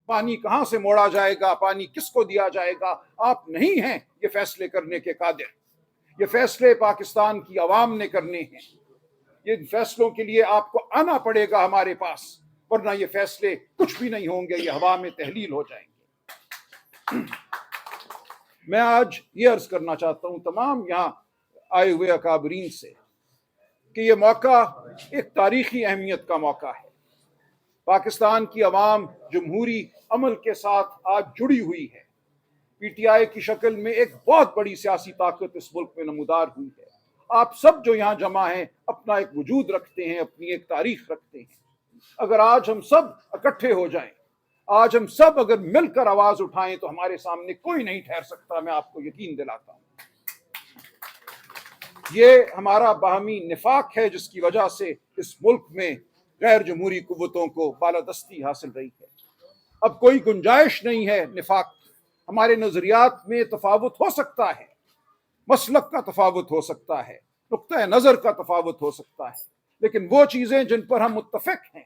پانی کہاں سے موڑا جائے گا، پانی کس کو دیا جائے گا، آپ نہیں ہیں یہ فیصلے کرنے کے قادر۔ یہ فیصلے پاکستان کی عوام نے کرنے ہیں۔ یہ فیصلوں کے لیے آپ کو آنا پڑے گا ہمارے پاس، ورنہ یہ فیصلے کچھ بھی نہیں ہوں گے، یہ ہوا میں تحلیل ہو جائیں گے۔ میں آج یہ عرض کرنا چاہتا ہوں تمام یہاں آئے ہوئے اکابرین سے کہ یہ موقع ایک تاریخی اہمیت کا موقع ہے۔ پاکستان کی عوام جمہوری عمل کے ساتھ آج جڑی ہوئی ہے۔ پی ٹی آئی کی شکل میں ایک بہت بڑی سیاسی طاقت اس ملک میں نمودار ہوئی ہے۔ آپ سب جو یہاں جمع ہیں اپنا ایک وجود رکھتے ہیں، اپنی ایک تاریخ رکھتے ہیں۔ اگر آج ہم سب اکٹھے ہو جائیں، آج ہم سب اگر مل کر آواز اٹھائیں تو ہمارے سامنے کوئی نہیں ٹھہر سکتا، میں آپ کو یقین دلاتا ہوں۔ یہ ہمارا باہمی نفاق ہے جس کی وجہ سے اس ملک میں غیر جمہوری قوتوں کو بالادستی حاصل رہی ہے۔ اب کوئی گنجائش نہیں ہے نفاق۔ ہمارے نظریات میں تفاوت ہو سکتا ہے، مسلک کا تفاوت ہو سکتا ہے، نقطہ نظر کا تفاوت ہو سکتا ہے، لیکن وہ چیزیں جن پر ہم متفق ہیں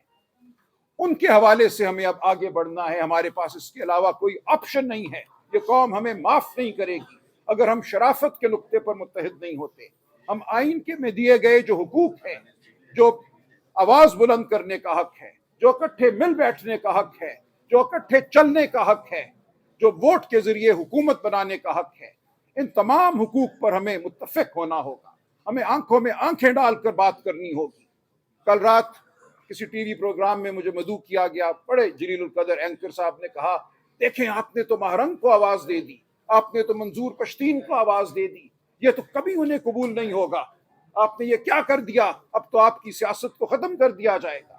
ان کے حوالے سے ہمیں اب آگے بڑھنا ہے۔ ہمارے پاس اس کے علاوہ کوئی آپشن نہیں ہے۔ یہ قوم ہمیں معاف نہیں کرے گی اگر ہم شرافت کے نقطے پر متحد نہیں ہوتے۔ ہم آئین کے میں دیے گئے جو حقوق ہیں، جو آواز بلند کرنے کا حق ہے، جو اکٹھے مل بیٹھنے کا حق ہے، جو اکٹھے چلنے کا حق ہے، جو ووٹ کے ذریعے حکومت بنانے کا حق ہے، ان تمام حقوق پر ہمیں متفق ہونا ہوگا۔ ہمیں آنکھوں میں آنکھیں ڈال کر بات کرنی ہوگی۔ کل رات کسی ٹی وی پروگرام میں مجھے مدعو کیا گیا، بڑے جلیل القدر اینکر صاحب نے کہا، دیکھیں آپ نے تو مہرنگ کو آواز دے دی، آپ نے تو منظور پشتین کو آواز دے دی، یہ تو کبھی انہیں قبول نہیں ہوگا، آپ نے یہ کیا کر دیا، اب تو آپ کی سیاست کو ختم کر دیا جائے گا۔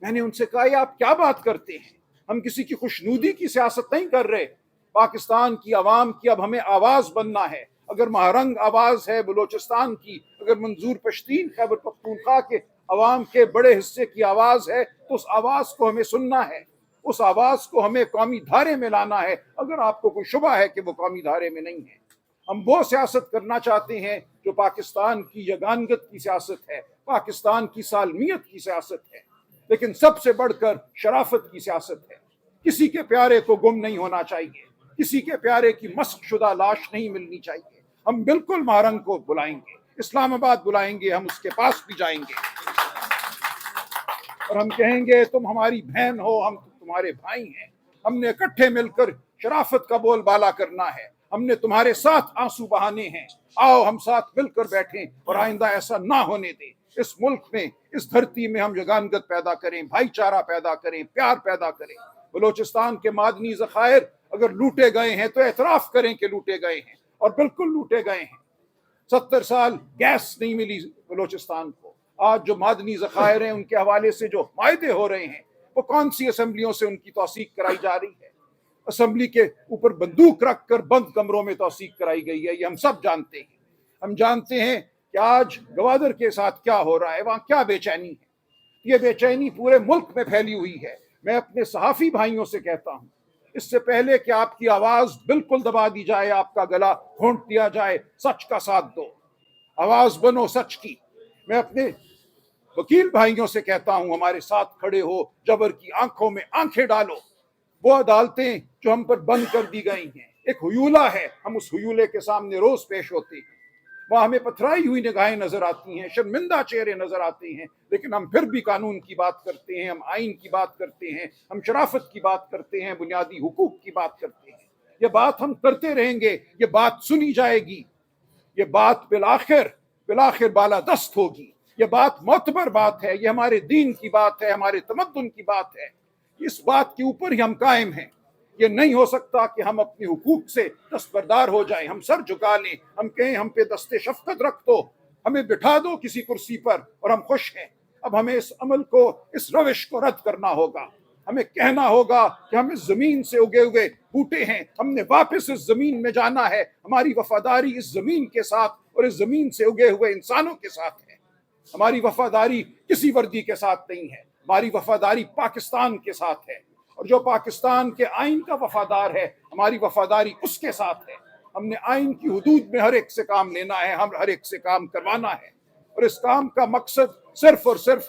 میں نے ان سے کہا، یہ آپ کیا بات کرتے ہیں؟ ہم کسی کی خوشنودی کی سیاست نہیں کر رہے۔ پاکستان کی عوام کی اب ہمیں آواز بننا ہے۔ اگر مہرنگ آواز ہے بلوچستان کی، اگر منظور پشتین خیبر پختونخوا کے عوام کے بڑے حصے کی آواز ہے تو اس آواز کو ہمیں سننا ہے، اس آواز کو ہمیں قومی دھارے میں لانا ہے، اگر آپ کو کوئی شبہ ہے کہ وہ قومی دھارے میں نہیں ہے۔ ہم وہ سیاست کرنا چاہتے ہیں جو پاکستان کی یگانگت کی سیاست ہے، پاکستان کی سالمیت کی سیاست ہے، لیکن سب سے بڑھ کر شرافت کی سیاست ہے۔ کسی کے پیارے کو گم نہیں ہونا چاہیے، کسی کے پیارے کی مسخ شدہ لاش نہیں ملنی چاہیے۔ ہم بالکل مہرنگ کو بلائیں گے، اسلام آباد بلائیں گے، ہم اس کے پاس بھی جائیں گے اور ہم کہیں گے تم ہماری بہن ہو، ہم تمہارے بھائی ہیں۔ ہم نے اکٹھے مل کر شرافت کا بول بالا کرنا ہے، ہم نے تمہارے ساتھ آنسو بہانے ہیں، آؤ ہم ساتھ مل کر بیٹھیں اور آئندہ ایسا نہ ہونے دیں۔ اس ملک میں، اس دھرتی میں ہم یگانگت پیدا کریں، بھائی چارہ پیدا کریں، پیار پیدا کریں۔ بلوچستان کے معدنی ذخائر اگر لوٹے گئے ہیں تو اعتراف کریں کہ لوٹے گئے ہیں، اور بالکل لوٹے گئے ہیں۔ 70 سال گیس نہیں ملی بلوچستان کو۔ آج جو معدنی ذخائر ہیں ان کے حوالے سے جو معاہدے ہو رہے ہیں، وہ کون سی اسمبلیوں سے ان کی توثیق کرائی جا رہی ہے؟ اسمبلی کے اوپر بندوق رکھ کر بند کمروں میں توثیق کرائی گئی ہے، یہ ہم سب جانتے ہیں۔ ہم جانتے ہیں کہ آج گوادر کے ساتھ کیا ہو رہا ہے، وہاں کیا بے چینی ہے۔ یہ بے چینی پورے ملک میں پھیلی ہوئی ہے۔ میں اپنے صحافی بھائیوں سے کہتا ہوں، اس سے پہلے کہ آپ کی آواز بالکل دبا دی جائے، آپ کا گلا گھونٹ دیا جائے، سچ کا ساتھ دو، آواز بنو سچ کی۔ میں اپنے وکیل بھائیوں سے کہتا ہوں، ہمارے ساتھ کھڑے ہو، جبر کی آنکھوں میں آنکھیں ڈالو۔ وہ عدالتیں جو ہم پر بند کر دی گئی ہیں، ایک حیولہ ہے، ہم اس حیولے کے سامنے روز پیش ہوتے ہیں۔ وہاں ہمیں پتھرائی ہوئی نگاہیں نظر آتی ہیں، شرمندہ چہرے نظر آتے ہیں، لیکن ہم پھر بھی قانون کی بات کرتے ہیں، ہم آئین کی بات کرتے ہیں، ہم شرافت کی بات کرتے ہیں، بنیادی حقوق کی بات کرتے ہیں۔ یہ بات ہم کرتے رہیں گے، یہ بات سنی جائے گی، یہ بات بالآخر بالادست ہوگی۔ یہ بات معتبر بات ہے، یہ ہمارے دین کی بات ہے، ہمارے تمدن کی بات ہے۔ اس بات کے اوپر ہی ہم قائم ہیں۔ یہ نہیں ہو سکتا کہ ہم اپنے حقوق سے دستبردار ہو جائیں، ہم سر جھکا لیں، ہم کہیں ہم پہ دست شفقت رکھ دو، ہمیں بٹھا دو کسی کرسی پر اور ہم خوش ہیں۔ اب ہمیں اس عمل کو، اس روش کو رد کرنا ہوگا۔ ہمیں کہنا ہوگا کہ ہم اس زمین سے اگے ہوئے بوٹے ہیں، ہم نے واپس اس زمین میں جانا ہے۔ ہماری وفاداری اس زمین کے ساتھ اور اس زمین سے اگے ہوئے انسانوں کے ساتھ ہے۔ ہماری وفاداری کسی وردی کے ساتھ نہیں ہے، ہماری وفاداری پاکستان کے ساتھ ہے، اور جو پاکستان کے آئین کا وفادار ہے، ہماری وفاداری اس کے ساتھ ہے۔ ہم نے آئین کی حدود میں ہر ایک سے کام لینا ہے، ہم ہر ایک سے کام کروانا ہے، اور اس کام کا مقصد صرف اور صرف